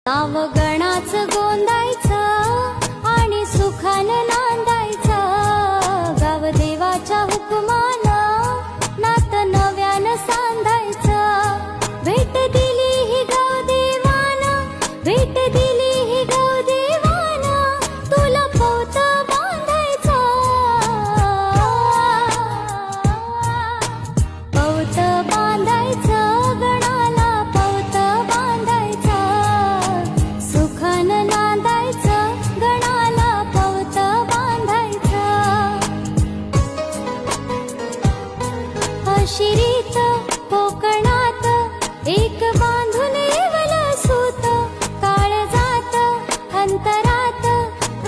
नाव गणाच गोंदायचं आणि सुखानं नांदायचं। गाव देवाच्या हुकुमानं नात नव्यानं सांधायचं। भेट दिली ही गाव देवानं, भेट दिली ही गाव देवानं, तुला पौत बांधायचं। पौत बांधायचं गणाला, पौत बांधायचं। सुखानं नांदायचं गणाला, पौत बांधायचं। शिरीत कोकणात एक बांधून येवलं सूत, काळजात अंतरात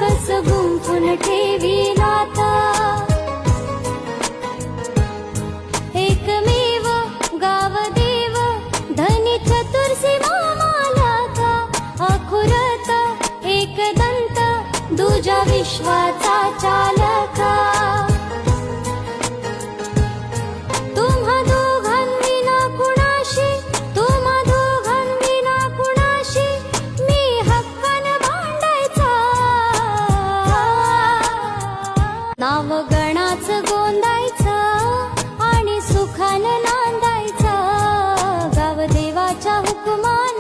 कस गुंफून ठेवी नात। एकमेव गाव देव धनी चतुर्सी मामालका, अखुरत एकदंत दुजा विश्वाचा चालका। तुम्हा दोघांविना कुणाशी, तुम्हा दोघांविना कुणाशी मी हक्कानं भांडायचा। नाव गणाच गोंदायचं आणि सुखानं नांदायचं। गाव देवाच्या हुकुमानं